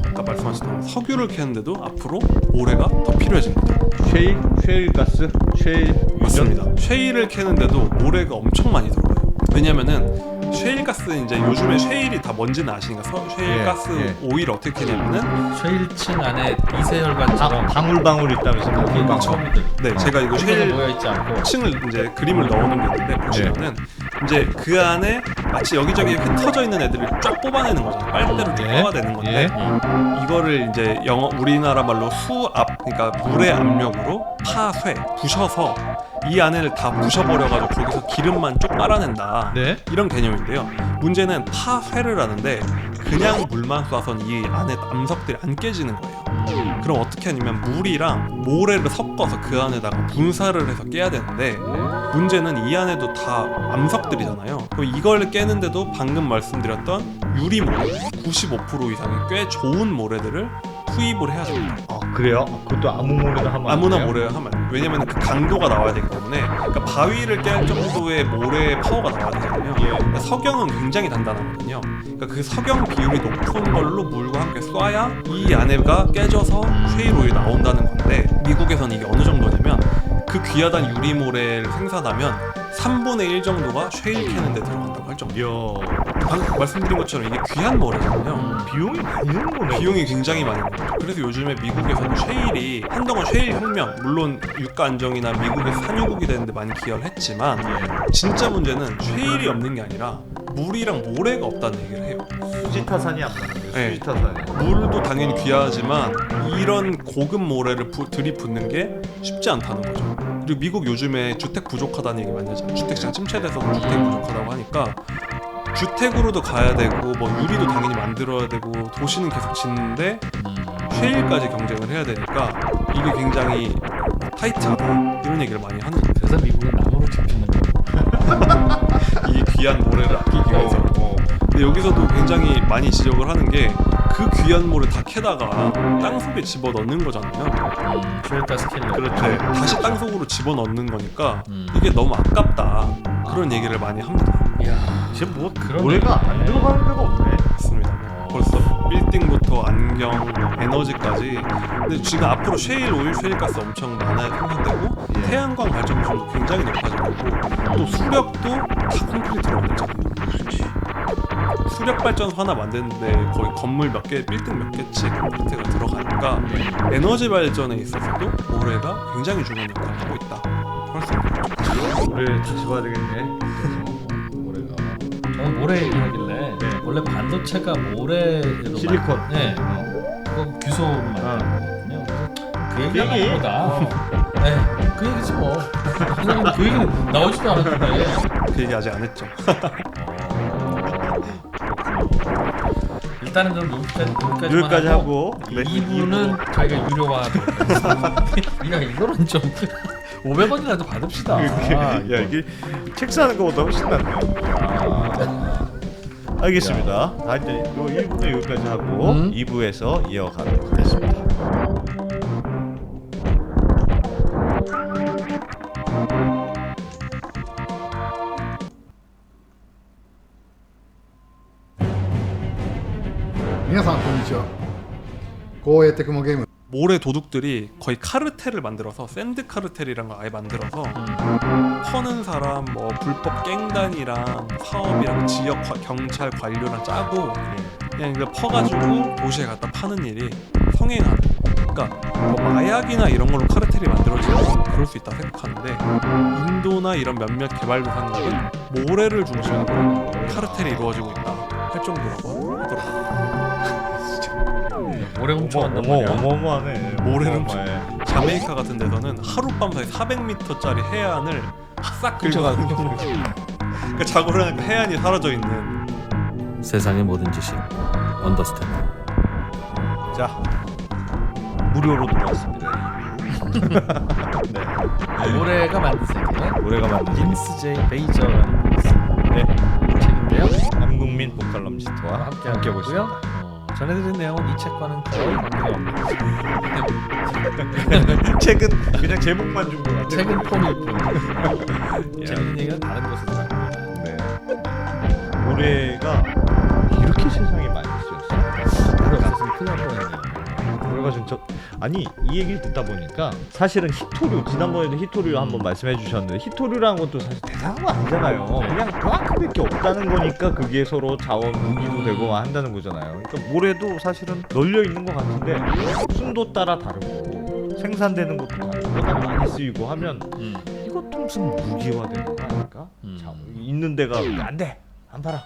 아까 말씀하셨던 석유를 캐는데도 앞으로 모래가 더 필요해집니다. 쉐일 가스? 쉐일 맞습니다. 쉐일을 캐는데도 모래가 엄청 많이 들어가요. 왜냐면은 쉐일 가스는 이제 요즘에 쉐일이 다 뭔지는 아시니까 쉐일 예, 가스 예. 오일 어떻게 캐냐면은 쉐일층 안에 미세혈관처럼 방울방울 있다면서 방울방울. 처음들 네 제가 이거 쉐일 쉐일 모여 있지 않고 층을 이제 그림을 넣어놓은 게 있는데 보시면은 이제 그 안에 마치 여기저기 흩어져 있는 애들을 쫙 뽑아내는 거잖아요. 빨대로 쭉 뽑아내는 건데 이거를 이제 우리나라 말로 수압, 그러니까 물의 압력으로 파쇄, 부셔서 이 안에를 다 부셔버려가지고 거기서 기름만 쭉 빨아낸다. 네. 이런 개념인데요. 문제는 파쇄를 하는데 그냥 물만 쏴선 이 안에 암석들이 안 깨지는 거예요. 그럼 어떻게 하냐면 물이랑 모래를 섞어서 그 안에다가 분사를 해서 깨야 되는데 문제는 이 안에도 다 암석들이잖아요. 그럼 이걸 깨는데도 방금 말씀드렸던 유리 모래 95% 이상의 꽤 좋은 모래들을 투입을 해야 됩니다. 그래요? 그것도 아무 모래나 하면 안 아무나 돼요? 모래 하면 안 돼요. 왜냐면 그 강도가 나와야 되기 때문에 그러니까 바위를 깰 정도의 모래 파워가 나와야 되잖아요. 그러니까 석영은 굉장히 단단하거든요. 그러니까 그 석영 비율이 높은 걸로 물과 함께 쏴야 이 안에가 깨져서 쉐일 오일이 나온다는 건데 미국에서는 이게 어느 정도냐면 그 귀하단 유리 모래를 생산하면 3분의 1 정도가 쉐일 캐는 데 들어간다고 할 정도예요. 방금 말씀드린 것처럼 이게 귀한 모래잖아요. 비용이 많이 드는 거네. 비용이 굉장히 많이 나요. 그래서 요즘에 미국에서는 쉐일이 한동안 쉐일 혁명, 물론 유가 안정이나 미국에서 산유국이 되는데 많이 기여를 했지만 진짜 문제는 쉐일이 없는 게 아니라 물이랑 모래가 없다는 얘기를 해요. 수지타산이 안 나는 거예요. 네. 수지타산이. 물도 당연히 귀하지만 이런 고급 모래를 들이붓는 게 쉽지 않다는 거죠. 그리고 미국 요즘에 주택 부족하다는 얘기 많이 하잖아요. 주택시장 침체돼서 주택 부족하다고 하니까 주택으로도 가야 되고 뭐 유리도 당연히 만들어야 되고 도시는 계속 짓는데 쉐일까지 경쟁을 해야 되니까 이게 굉장히 타이트하다 이런 얘기를 많이 하는 거예요. 그래서 미국은 나무로 짓는 거. 이 귀한 모래를 아끼기 위해서. 근데 여기서도 굉장히 많이 지적을 하는 게 그 귀한 모래 다 캐다가 땅속에 집어넣는 거잖아요. 쉘터 스킬러. 그렇죠. 다시 땅속으로 집어넣는 거니까 이게 너무 아깝다 그런 얘기를 많이 합니다. 이야. 지금 뭐 그러네. 모래가 안 들어가는 데가 없네. 맞습니다. 벌써 빌딩부터 안경, 에너지까지. 근데 지금 앞으로 쉐일 오일, 쉐일 가스 엄청 많아야 생산되고 태양광 발전 비중도 굉장히 높아질 거고 또 수력도 다 콘크리트로 만들잖아요. 수력 발전소 하나 만드는데 거의 건물 몇 개, 빌딩 몇 개씩 콘크리트가 들어가니까 에너지 발전에 있어서도 모래가 굉장히 중요한 역할을 하고 있다. 그럴 수 있는 거죠. 모래 다시 봐야 되겠네. 모래가. 저는 모래 얘기하길래 원래 반도체가 모래로 실리콘. 네. 그거 규소로 만들거든요. 그 얘기. 얘기하는 것보다. 네. 그 얘기지 뭐. 그냥 그 얘기 나오지도 않았는데. 그 얘기 아직 안 했죠. 일단은 그럼 여기까지 하고 2부는 저희가 유료화하도록 하겠습니다. 이거는 좀 500원이라도 받읍시다. 야 이게 책 사는 거보다 훨씬 낫네요. 알겠습니다. 이제 1부는 여기까지 하고 2부에서 이어가도록 하겠습니다.皆さんこんにちは光栄テクモゲーム 모래 도둑들이 거의 카르텔을 만들어서 샌드 카르텔이란 걸 아예 만들어서 퍼는 사람, 뭐 불법 갱단이랑 사업이랑 지역 경찰 관료랑 짜고 그냥 이거 퍼가지고 도시에 갖다 파는 일이 성행하는. 그러니까 뭐 마약이나 이런 걸로 카르텔이 만들어지면 그럴 수 있다 생각하는데 인도나 이런 몇몇 개발도상국은 모래를 중심으로 카르텔이 이루어지고 있다 할 정도라고 하더라고요. 모래 훔쳐간단 말이야. 어마어마하네. 모래를 어마어마해. 자메이카 같은 데서는 하룻밤 사이 400m짜리 해안을 싹 긁어가는 그러니까 자고를 하니까 해안이 사라져 있는. 세상의 모든 지식 언더스탠드. 자 무료로 들어왔습니다. 모래가 만든 세계. 모래가 만든 빈스 제이 베이저라는 분이 쓴 책인데요. 한국민 보컬럼니스트와 함께 하고 있고요. 전해드린 내용은 이 책과는 거의 관계가 없는 책은 그냥 제목만 준 것 같아요. 책은 폰일 뿐. 재밌는 얘기는 다른 곳에서 나옵니다. 네. 모래가 이렇게 세상에 많이 쓰였어요. 모래 없었으면 큰일 날 뻔했네요. 모래가 진짜 아니 이 얘기를 듣다 보니까 사실은 히토류 지난번에도 히토류 한번 말씀해 주셨는데 히토류라는 것도 사실 대단한 거 아니잖아요. 그냥 그만큼밖에 없다는 거니까 그게 서로 자원 무기도 되고 한다는 거잖아요. 그러니까 모래도 사실은 널려 있는 것 같은데 순도 따라 다르고 생산되는 것도 보다 많이 쓰이고 하면 음. 이것도 무슨 무기화되는 거 아닐까? 자, 있는 데가 안돼 안 팔아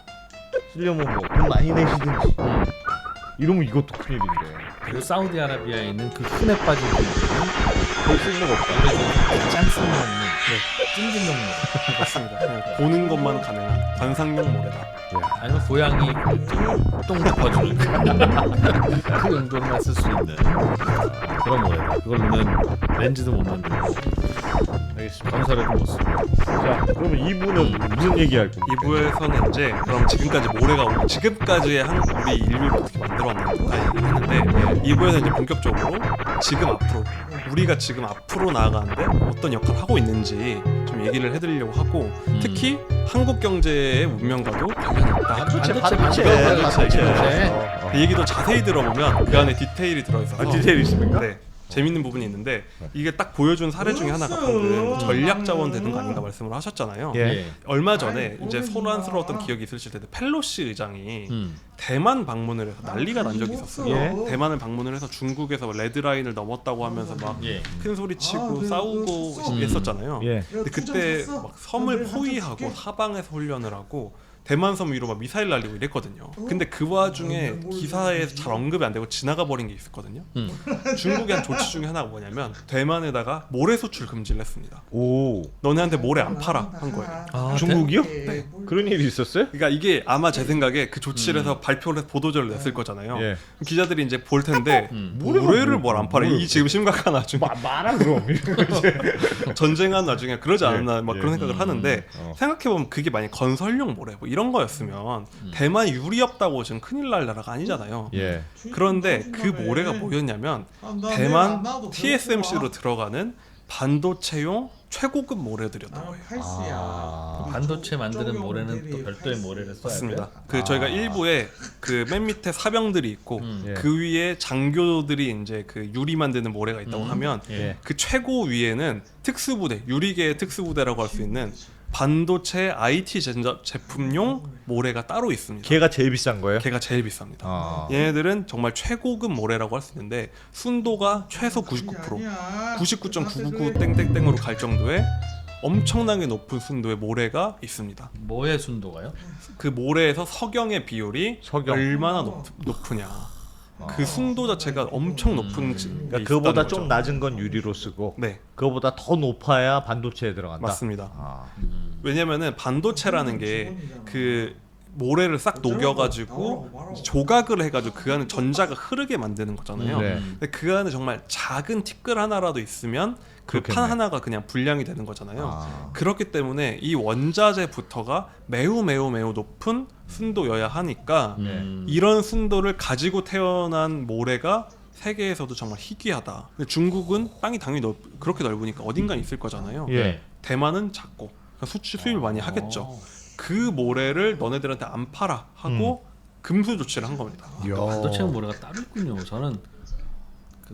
쓰려면 뭐 돈 많이 내시든지 이러면 이것도 큰일인데 그리고 사우디아라비아에 있는 그 흔해 빠진 분들은 별 쓸모가 없다. 가장 쓸모없는 찐득 용모. 맞습니다. 그냥 보는 것만 가능한 관상용 모래다. 아니면 고양이 똥 덮어주는 그 용도로만 쓸 수 있는 그런 모래다. 그걸로는 렌즈도 못 만들고 알겠습니다. 건설에도 못 쓰고. 자, 그러면 2부는 무슨 얘기할 겁니까? 2부에서는 이제 그럼 지금까지 모래가 지금까지의 우리 인류를 어떻게 만들었는가 얘기를 했는데 2부에서 이제 본격적으로 지금 앞으로 우리가 지금 앞으로 나아가는데 어떤 역할을 하고 있는지 좀 얘기를 해드리려고 하고 특히 한국 경제의 문명과도 관련이 있다. 반도체. 이 얘기도 자세히 들어보면 그 안에 디테일이 들어있어서 디테일 있습니까? 네. 재밌는 부분이 있는데 이게 딱 보여준 사례 중에 하나가 방금 전략 자원 되는 거 아닌가 말씀을 하셨잖아요. 예. 얼마 전에 이제 소란스러웠던 기억이 있으실 텐데 펠로시 의장이 대만 방문을 해서 난리가 난 적이 있었어요. 예. 대만을 방문을 해서 중국에서 레드라인을 넘었다고 하면서 막 예. 큰 소리 치고 싸우고 했었잖아요. 예. 근데 그때 막 섬을 포위하고 사방에서 훈련을 하고 대만 섬 위로 막 미사일 날리고 이랬거든요. 근데 그 와중에 기사에 잘 언급이 안 되고 지나가 버린 게 있었거든요. 중국의 한 조치 중에 하나가 뭐냐면 대만에다가 모래 수출 금지를 했습니다. 오. 너네한테 모래 안 팔아 한 거예요. 아, 중국이요? 그런 일이 있었어요? 그러니까 이게 아마 제 생각에 그 조치를 해서 발표를 해서 보도자를 냈을 거잖아요. 예. 기자들이 이제 볼 텐데 모래를 뭘 안 팔아? 이 지금 심각한 와중에 말아 그럼. 전쟁한 와중에 그러지 않았나 막 예. 그런 생각을 하는데 생각해보면 그게 만약 건설용 모래 뭐 이런 거였으면 대만 유리 없다고 지금 큰일 날 나라가 아니잖아요. 예. 그런데 그 모래가 뭐였냐면 대만 TSMC로 들어가는 반도체용 최고급 모래들이었던 거예요. 반도체 만드는 모래는 또 별도의 모래를 써야 맞습니다. 돼요. 그 저희가 일부에 그 맨 밑에 사병들이 있고 예. 그 위에 장교들이 이제 그 유리 만드는 모래가 있다고 하면 예. 그 최고 위에는 특수부대, 유리계의 특수부대라고 할 수 있는 반도체 IT 제품용 모래가 따로 있습니다. 걔가 제일 비싼 거예요? 걔가 제일 비쌉니다. 아. 얘네들은 정말 최고급 모래라고 할 수 있는데 순도가 최소 99%, 99.999 땡땡땡으로 갈 정도의 엄청나게 높은 순도의 모래가 있습니다. 뭐의 순도가요? 그 모래에서 석영의 비율이 석영. 얼마나 높으냐. 그 순도 자체가 엄청 높은 그러니까 그거보다 좀 낮은 건 유리로 쓰고 네, 그거보다 더 높아야 반도체에 들어간다. 맞습니다. 아. 왜냐면은 반도체라는 게 그 모래를 싹 녹여가지고 조각을 해가지고 그 안에 전자가 흐르게 만드는 거잖아요. 네. 근데 그 안에 정말 작은 티끌 하나라도 있으면 그 그렇겠네. 판 하나가 그냥 불량이 되는 거잖아요. 아. 그렇기 때문에 이 원자재부터가 매우 높은 순도여야 하니까 이런 순도를 가지고 태어난 모래가 세계에서도 정말 희귀하다. 근데 중국은 땅이 당연히 그렇게 넓으니까 어딘가에 있을 거잖아요. 예. 대만은 작고 그러니까 수입을 많이 하겠죠. 그 모래를 너네들한테 안 팔아 하고 금수 조치를 한 겁니다. 반도체 모래가 따로 있군요. 저는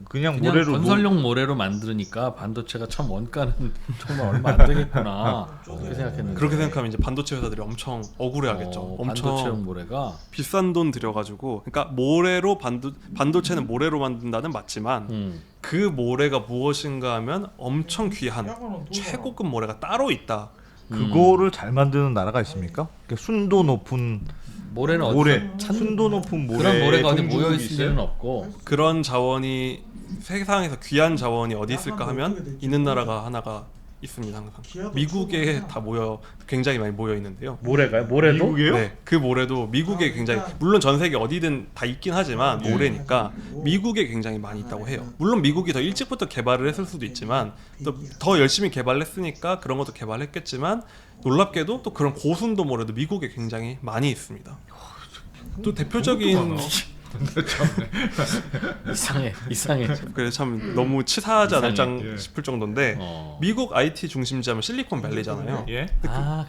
그냥 그냥 모래로 건설용 모래로 만드니까 반도체가 참 원가는 정말 얼마 안 되겠구나 그렇게 생각했는데 그렇게 생각하면 이제 반도체 회사들이 엄청 억울해하겠죠. 반도체용 엄청 모래가 비싼 돈 들여가지고, 그러니까 모래로 반도체는 모래로 만든다는 맞지만 그 모래가 무엇인가 하면 엄청 귀한 최고급 모래가 따로 있다. 그거를 잘 만드는 나라가 있습니까? 그러니까 순도 높은 모래는 모래, 어디서 순도 높은 모래 그런 모래가 어디 종주국이 모여 있을 있어요? 리는 없고 그런 자원이 세상에서 귀한 자원이 어디 있을까 하면 있는 나라가 하나가 있습니다. 항상 미국에 다 굉장히 많이 모여 있는데요. 모래가요? 모래도? 미국이에요? 네, 그 모래도 미국에 굉장히, 물론 전 세계 어디든 다 있긴 하지만 모래니까 미국에 굉장히 많이 있다고 해요. 물론 미국이 더 일찍부터 개발을 했을 수도 있지만 또 더 열심히 개발했으니까 그런 것도 개발했겠지만 놀랍게도 또 그런 고순도 모래도 미국에 굉장히 많이 있습니다. 또 대표적인 이상해 그래 참 너무 치사하지 않을까 이상해. 싶을 정도인데 미국 IT 중심지하면 실리콘밸리잖아요. 예?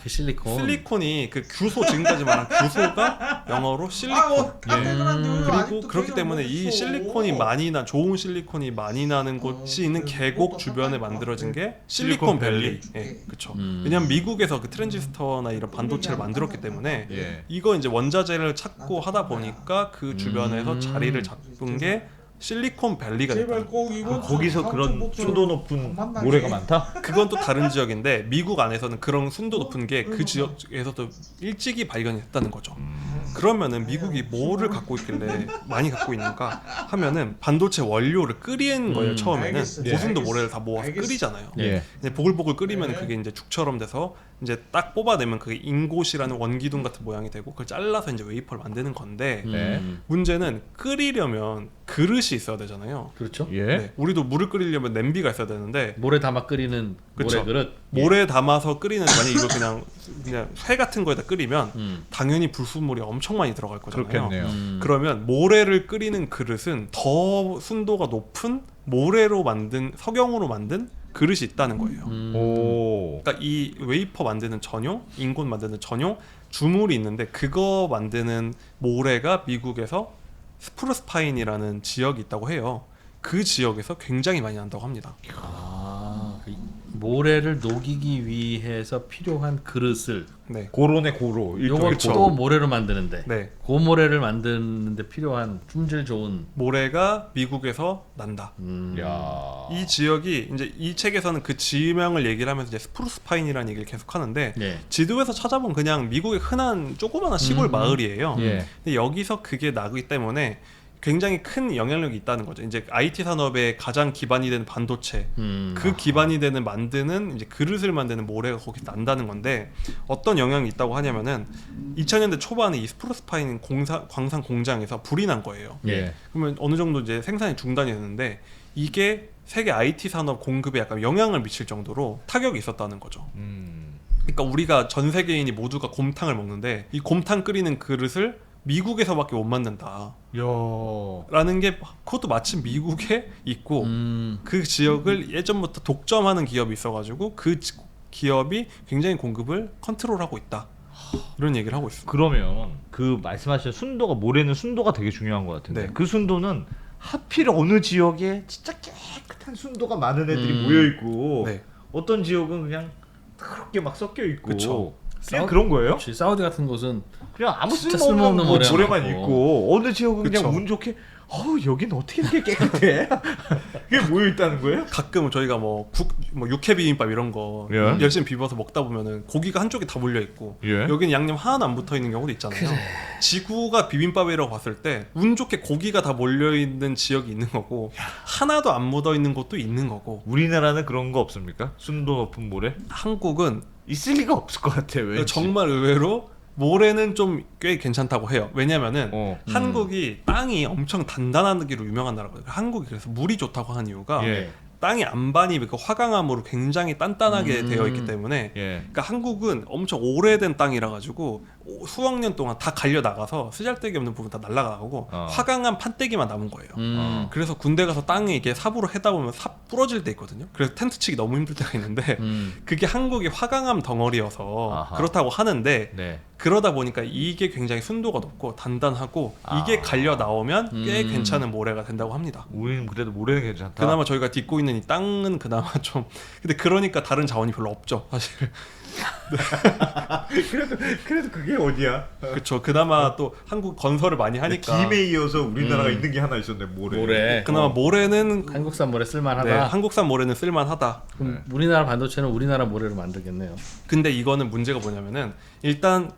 그 실리콘 실리콘이 그 규소, 지금까지 말한 규소가 영어로 실리콘. 그리고 그렇기 때문에 이 실리콘이 많이 좋은 실리콘이 많이 나는 곳이 있는 계곡 주변에 만들어진 게 실리콘밸리. 예, 그렇죠. 왜냐면 미국에서 그 트랜지스터나 이런 반도체를 만들었기 때문에 예. 이거 이제 원자재를 찾고 하다 보니까 그 주변에서 자리를 잡은 게 실리콘밸리가 됐다. 거기서 그런 순도 높은 모래가 많다? 그건 또 다른 지역인데 미국 안에서는 그런 순도 높은 게 그 지역에서도 일찍이 발견이 됐다는 거죠. 그러면은 미국이 뭐를 갖고 있길래 많이 갖고 있는가 하면은 반도체 원료를 끓이는 거예요. 처음에는 고순도 모래를 다 모아서 끓이잖아요. 예. 이제 보글보글 끓이면 그게 이제 죽처럼 돼서 이제 딱 뽑아내면 그게 인곳이라는 원기둥 같은 모양이 되고 그걸 잘라서 이제 웨이퍼를 만드는 건데 네. 문제는 끓이려면 그릇이 있어야 되잖아요. 그렇죠. 예. 네, 우리도 물을 끓이려면 냄비가 있어야 되는데 모래 담아 끓이는 그쵸. 모래 그릇. 모래 담아서 끓이는 만약 이거 그냥 회 같은 거에다 끓이면 당연히 불순물이 엄청 많이 들어갈 거잖아요. 그렇겠네요. 그러면 모래를 끓이는 그릇은 더 순도가 높은 모래로 만든 석영으로 만든 그릇이 있다는 거예요. 오. 그러니까 이 웨이퍼 만드는 전용, 인곤 만드는 전용 주물이 있는데 그거 만드는 모래가 미국에서 스프루스파인이라는 지역이 있다고 해요. 그 지역에서 굉장히 많이 난다고 합니다. 그 모래를 녹이기 위해서 필요한 그릇을 네, 고로네 고로. 요걸 그쵸. 또 모래로 만드는데 네. 그 모래를 만드는데 필요한 품질 좋은 모래가 미국에서 난다. 야. 이 지역이 이제 이 책에서는 그 지명을 얘기를 하면서 이제 스프루스파인이라는 얘기를 계속 하는데 예. 지도에서 찾아보면 그냥 미국의 흔한 조그마한 시골 마을이에요. 예. 근데 여기서 그게 나기 때문에 굉장히 큰 영향력이 있다는 거죠. 이제 IT 산업의 가장 기반이 되는 반도체, 그 기반이 되는 만드는 이제 그릇을 만드는 모래가 거기 난다는 건데 어떤 영향이 있다고 하냐면은 2000년대 초반에 이 스프루스파인 광산 공장에서 불이 난 거예요. 예. 그러면 어느 정도 이제 생산이 중단이 됐는데 이게 세계 IT 산업 공급에 약간 영향을 미칠 정도로 타격이 있었다는 거죠. 그러니까 우리가 전 세계인이 모두가 곰탕을 먹는데 이 곰탕 끓이는 그릇을 미국에서밖에 못 만든다. 야. 라는 게 그것도 마침 미국에 있고 그 지역을 예전부터 독점하는 기업이 있어가지고 그 기업이 굉장히 공급을 컨트롤하고 있다. 이런 얘기를 하고 있습니다. 그러면 그 말씀하신 순도가 모래는 순도가 되게 중요한 것 같은데 네. 그 순도는 하필 어느 지역에 진짜 깨끗한 순도가 많은 애들이 모여 있고 네. 어떤 지역은 그냥 그렇게 막 섞여 있고 그쵸. 그냥 그런 거예요? 역시 사우디 같은 곳은 그냥 아무 진짜 쓸모없는 쓸모없는 모래만 모래만 있고 어느 지역은 그쵸. 그냥 운 좋게 여긴 어떻게 이렇게 깨끗해? 그게 모여 있다는 거예요? 가끔 저희가 뭐 육회 비빔밥 이런 거 예. 열심히 비벼서 먹다 보면은 고기가 한쪽에 다 몰려 있고 예. 여기는 양념 하나도 안 붙어 있는 경우도 있잖아요. 지구가 비빔밥이라고 봤을 때 운 좋게 고기가 다 몰려 있는 지역이 있는 거고 하나도 안 묻어 있는 곳도 있는 거고 우리나라는 그런 거 없습니까? 순도 높은 모래? 한국은 있을 리가 없을 것 같아. 왜? 정말 의외로 모래는 좀 꽤 괜찮다고 해요. 왜냐면은 한국이 땅이 엄청 단단하기로 유명한 나라거든요. 한국이 그래서 물이 좋다고 하는 이유가 예. 땅이 안반이 그 화강암으로 굉장히 단단하게 되어 있기 때문에 예. 그러니까 한국은 엄청 오래된 땅이라 가지고 수억 년 동안 다 갈려 나가서 쓰잘데기 없는 부분 다 날아가고 화강암 판때기만 남은 거예요. 그래서 군대 가서 땅에 이게 삽으로 해다 보면 삽 부러질 때 있거든요. 그래서 텐트 치기 너무 힘들 때가 있는데 그게 한국이 화강암 덩어리여서 아하. 그렇다고 하는데 네. 그러다 보니까 이게 굉장히 순도가 높고 단단하고 이게 갈려 나오면 꽤 괜찮은 모래가 된다고 합니다. 우리는 그래도 모래는 괜찮다. 그나마 저희가 딛고 있는 이 땅은 그나마 좀 근데 그러니까 다른 자원이 별로 없죠 사실. 그래도 그게 어디야? 그렇죠. 그나마 또 한국 건설을 많이 하니까 김에 이어서 우리나라가 있는 게 하나 있었네. 모래. 모래. 그나마 모래는 한국산 모래 쓸만하다. 네, 한국산 모래는 쓸만하다. 그럼 우리나라 반도체는 우리나라 모래로 만들겠네요. 근데 이거는 문제가 뭐냐면은 일단